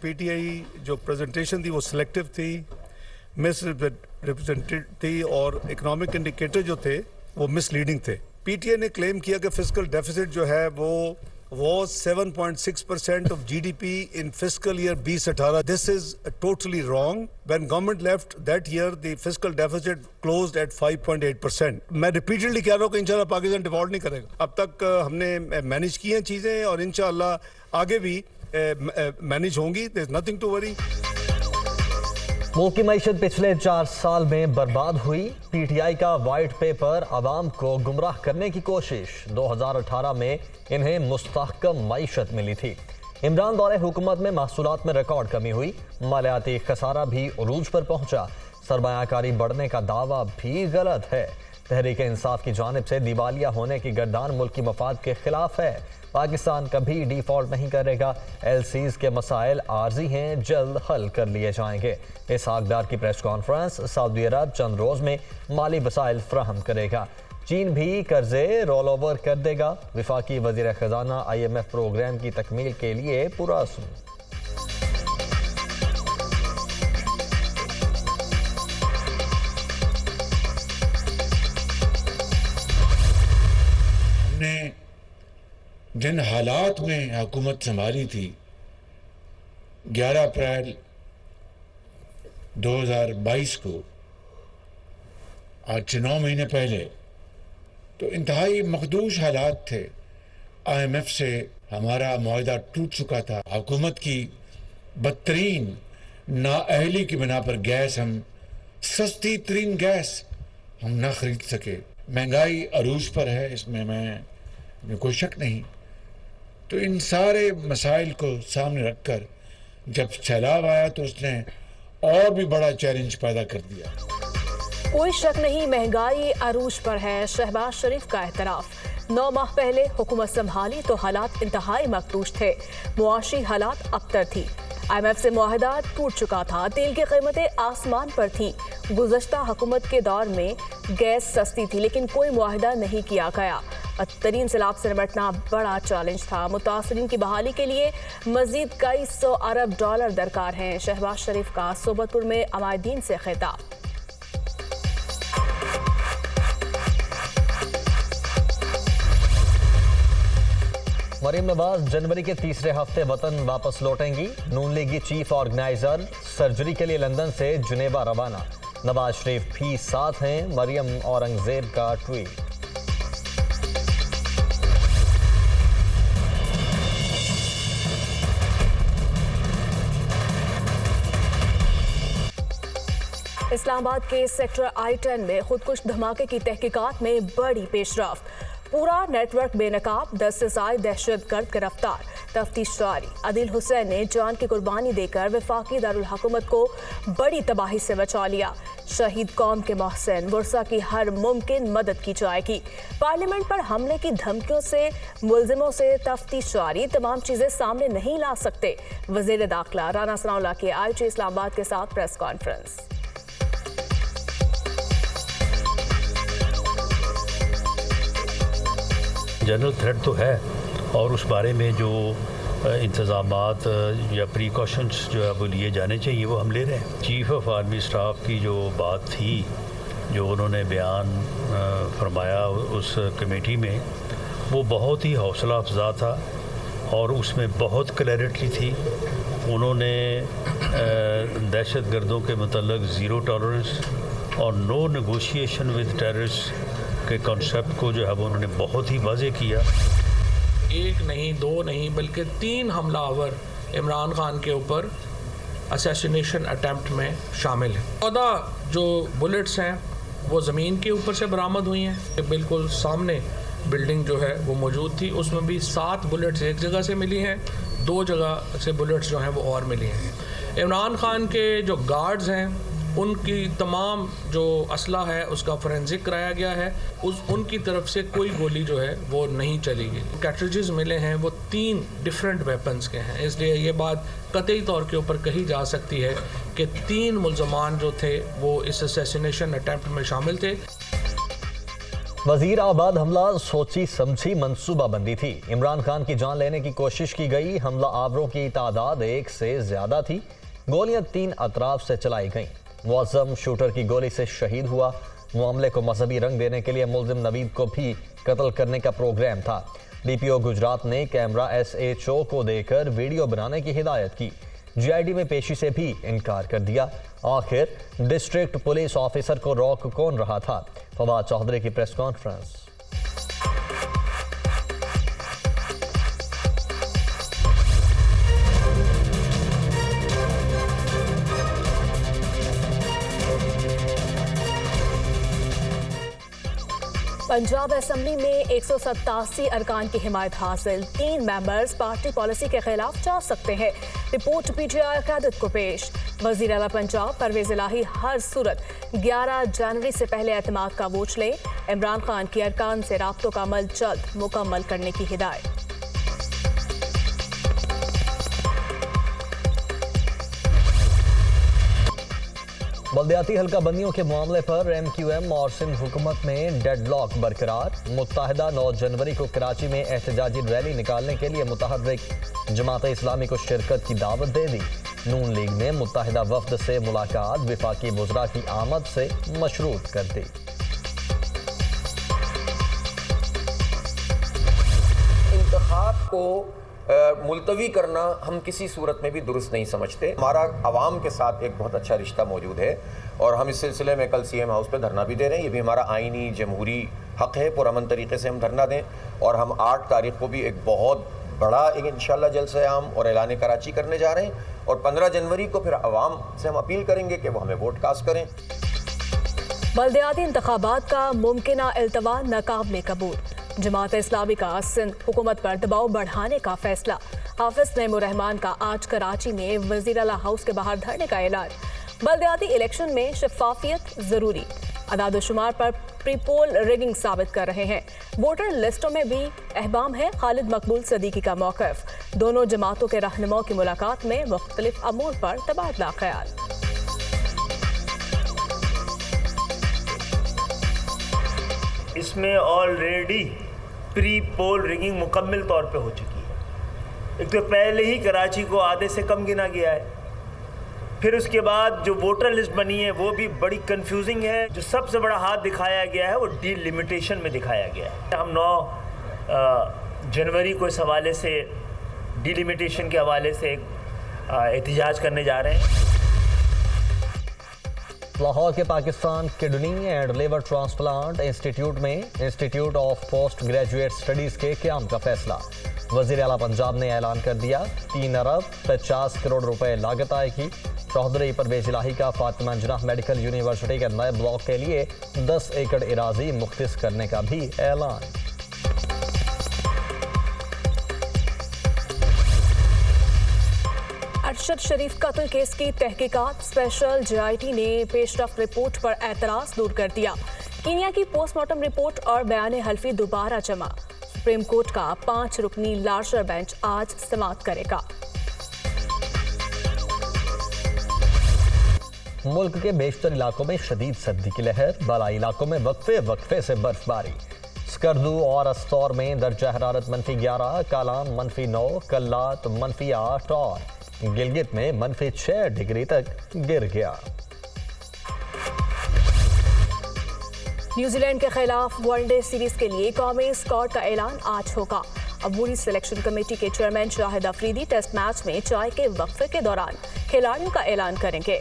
PTI जो presentation थी वो सिलेक्टिव थी, मिस रिप्रेजेंटेड थी और इकोनॉमिक इंडिकेटर जो थे वो मिसलीडिंग थे। पीटीआई ने क्लेम किया कि फिस्कल डेफिसिट जो है वो was 7.6% of GDP in fiscal year 2018. This is totally wrong. When government left that year, the fiscal deficit closed at 5.8%. मैं repeatedly कह रहा हूँ कि इंशाल्लाह पाकिस्तान डिफॉल्ट नहीं करेगा। अब तक हमने मैनेज की हैं चीज़ें और इंशाल्लाह आगे भी मैनेज होंगी। There is nothing to worry. मुल्क की मईशत पिछले 4 साल में बर्बाद हुई। पीटीआई का वाइट पेपर आवाम को गुमराह करने की कोशिश। 2018 में इन्हें मुस्तहकम मईशत मिली थी। इमरान दौरे हुकूमत में महसूलात में रिकॉर्ड कमी हुई। मालियाती खसारा भी उरूज पर पहुंचा। सरमायाकारी बढ़ने का दावा भी गलत है। तहरीक इंसाफ की जानिब से दिवालिया होने की गर्दान मुल्क की मफाद के खिलाफ है। पाकिस्तान कभी डिफॉल्ट नहीं करेगा। एलसीज के मसाइल आर्जी हैं, जल्द हल कर लिए जाएंगे। इसहाक डार की प्रेस कॉन्फ्रेंस। सऊदी अरब चंद रोज में माली वसाइल फ्राहम करेगा। चीन भी कर्जे रोल ओवर कर देगा। वफाकी वजीर खजाना IMF प्रोग्राम की तकमील के लिए पुरअज़्म। हमने जिन हालात में हुकूमत संभाली थी 11 अप्रैल 2022 को, आज से 9 महीने पहले, तो इंतहाई मखदूश हालात थे। IMF से हमारा मुआहदा टूट चुका था। हुकूमत की बदतरीन नाअहली की बिना पर गैस, हम सस्ती तरीन गैस हम ना खरीद सके। महंगाई अरूज पर है, इसमें कोई शक नहीं। तो इन सारे मसाइल को सामने रखकर जब सैलाब आया तो उसने और भी बड़ा चैलेंज पैदा कर दिया। कोई शक नहीं, महंगाई अरूज पर है। शहबाज शरीफ का एतराफ। 9 माह पहले हुकूमत संभाली तो हालात इंतहाई मखदूश थे। मुआशी हालात अबतर थी। IMF से मुआहदा टूट चुका था। तेल की कीमतें आसमान पर थीं। गुज़श्ता हुकूमत के दौर में गैस सस्ती थी, लेकिन कोई मुआहदा नहीं किया गया। बदतरीन सैलाब से निपटना बड़ा चैलेंज था। मुतासरीन की बहाली के लिए मजीद कई $100 अरब दरकार हैं। शहबाज शरीफ का सोबतपुर में अमायदीन से खिताब। मरीम नवाज जनवरी के तीसरे हफ्ते वतन वापस लौटेंगी। नून लीग की चीफ ऑर्गेनाइजर सर्जरी के लिए लंदन से जुनेवा रवाना। नवाज शरीफ भी साथ हैं। मरियम औरंगजेब का ट्वीट। इस्लामाबाद के सेक्टर I-10 में खुदकुश धमाके की तहकीकात में बड़ी पेशरफ्त। पूरा नेटवर्क बेनकाब। 10 से ज़ायद दहशतगर्द गिरफ्तार। तफ्तीश जारी। आदिल हुसैन ने जान की कुर्बानी देकर वफाकी दारुल हुकूमत को बड़ी तबाही से बचा लिया। शहीद कौम के मोहसिन बुरसा की हर मुमकिन मदद की जाएगी। पार्लियामेंट पर हमले की धमकियों से मुलजिमों से तफ्तीश जारी। तमाम चीजें सामने नहीं ला सकते। वजीर दाखिला राना सनाउल्लाह की IG इस्लामाबाद के साथ प्रेस कॉन्फ्रेंस। जनरल थ्रेट तो है और उस बारे में जो इंतज़ामात या प्रिकॉशंस जो है वो लिए जाने चाहिए वो हम ले रहे हैं। चीफ ऑफ आर्मी स्टाफ की जो बात थी, जो उन्होंने बयान फरमाया उस कमेटी में, वो बहुत ही हौसला अफजा था और उसमें बहुत क्लैरिटी थी। उन्होंने दहशत गर्दों के मतलब ज़ीरो टॉलरेंस और नो नेगोशिएशन विद टेररिस्ट के कॉन्सेप्ट को जो है वो उन्होंने बहुत ही वाज़ेह किया। 1 नहीं 2 नहीं बल्कि 3 हमलावर इमरान खान के ऊपर असैसिनेशन अटेम्प्ट में शामिल हैं। 14 जो बुलेट्स हैं वो ज़मीन के ऊपर से बरामद हुई हैं। बिल्कुल सामने बिल्डिंग जो है वो मौजूद थी, उसमें भी 7 बुलेट्स एक जगह से मिली हैं, 2 जगह से बुलेट्स जो हैं वो और मिली हैं। इमरान खान के जो गार्ड्स हैं उनकी तमाम जो असला है उसका फोरेंसिक कराया गया है। उनकी तरफ से कोई गोली जो है वो नहीं चलेगी। कैट्रिजेस मिले हैं वो 3 डिफरेंट वेपन्स के हैं, इसलिए ये बात कतई तौर के ऊपर कही जा सकती है कि 3 मुल्ज़मान जो थे वो इस असैसिनेशन अटेम्प्ट में शामिल थे। वजीर आबाद हमला सोची समझी मंसूबा बंदी थी। इमरान खान की जान लेने की कोशिश की गई। हमला आवरों की तादाद 1 से ज्यादा थी। गोलियां 3 अतराफ से चलाई गईं। मुअज्जम शूटर की गोली से शहीद हुआ। मामले को मजहबी रंग देने के लिए मुल्जिम नवीद को भी कत्ल करने का प्रोग्राम था। डीपीओ गुजरात ने कैमरा SHO को देकर वीडियो बनाने की हिदायत की। GID में पेशी से भी इनकार कर दिया। आखिर डिस्ट्रिक्ट पुलिस ऑफिसर को रोक कौन रहा था? फवाद चौधरी की प्रेस कॉन्फ्रेंस। पंजाब असेंबली में 187 अरकान की हिमायत हासिल। 3 मेंबर्स पार्टी पॉलिसी के खिलाफ जा सकते हैं। रिपोर्ट PTI क़यादत को पेश। वज़ीर आला पंजाब परवेज़ इलाही हर सूरत 11 जनवरी से पहले एतमाद का वोट लें। इमरान खान की अरकान से राब्तों का अमल जल्द मुकम्मल करने की हिदायत। बल्दियाती हल्का बंदियों के मामले पर MQM और सिंध हुकूमत में डेडलॉक बरकरार। मुत्तहिदा 9 जनवरी को कराची में एहतजाजी रैली निकालने के लिए मुतहर्रिक जमात इस्लामी को शिरकत की दावत दे दी। नून लीग ने मुत्तहिदा वफद से मुलाकात विफाकी वज़रा की आमद से मशरूत कर दी। इंतखाब को मुलतवी करना हम किसी सूरत में भी दुरुस्त नहीं समझते। हमारा आवाम के साथ एक बहुत अच्छा रिश्ता मौजूद है और हम इस सिलसिले में कल CM हाउस पे धरना भी दे रहे हैं। ये भी हमारा आइनी जमहूरी हक़ है, पुरअमन तरीके से हम धरना दें। और हम 8 तारीख को भी एक बहुत बड़ा इंशाअल्लाह जलसा आम और ऐलान कराची करने जा रहे हैं। और 15 जनवरी को फिर आवाम से हम अपील करेंगे कि वो हमें वोट कास्ट करें। बल्दियाती इंतखाबात का मुमकिना इल्तवा नाकाबिल कबूल। जमात इस्लामी का सिंध हुकूमत पर दबाव बढ़ाने का फैसला। हाफिज नईमुर रहमान का आज कराची में वज़ीर आला हाउस के बाहर धरने का ऐलान। बल्दियाती इलेक्शन में शफाफियत जरूरी। अदाद-ओ-शुमार पर प्री पोल रिगिंग साबित कर रहे हैं। वोटर लिस्टों में भी अहबाम है। खालिद मकबूल सदीकी का मौक़िफ़। दोनों जमातों के रहनुमाओं की मुलाकात में मुख्तलिफ अमूर पर तबादला ख्याल। इसमें ऑलरेडी प्री पोल रिगिंग मुकम्मल तौर पे हो चुकी है। एक तो पहले ही कराची को आधे से कम गिना गया है। फिर उसके बाद जो वोटर लिस्ट बनी है वो भी बड़ी कंफ्यूजिंग है। जो सबसे बड़ा हाथ दिखाया गया है वो डिलिमिटेशन में दिखाया गया है। हम 9 जनवरी को इस हवाले से डिलिमिटेशन के हवाले से एहतजाज करने जा रहे हैं। लाहौर के Pakistan kidney and liver transplant institute में institute of post graduate studies के क़याम का फैसला। वज़ीर आला पंजाब ने ऐलान कर दिया। 3 अरब 50 करोड़ रुपए लागत आएगी। चौधरी परवेज़ इलाही का फातिमा जनाह मेडिकल यूनिवर्सिटी के नए ब्लॉक के लिए 10 एकड़ इराज़ी मुख्तस करने का भी ऐलान। अरशद शरीफ कत्ल केस की तहकीकात। स्पेशल GIT ने पेशरफ रिपोर्ट पर एतराज़ दूर कर दिया। कीनिया की पोस्टमार्टम रिपोर्ट और बयान हल्फी दोबारा जमा। सुप्रीम कोर्ट का 5 रुकनी लार्जर बेंच आज समाअत करेगा। मुल्क के बेशतर इलाकों में शदीद सर्दी की लहर। बालाई इलाकों में वक्फे से बर्फबारी। स्कर्दू और अस्तौर में दर्जा हरारत -11, कालाम -9, कल्लात -8 और गिलगित में -6 डिग्री तक गिर गया। न्यूजीलैंड के खिलाफ वनडे सीरीज के लिए कौमी स्क्वाड का ऐलान आज होगा। अबूरी सिलेक्शन कमेटी के chairman Shahid Afridi test match में चाय के वक्फे के दौरान खिलाड़ियों का ऐलान करेंगे।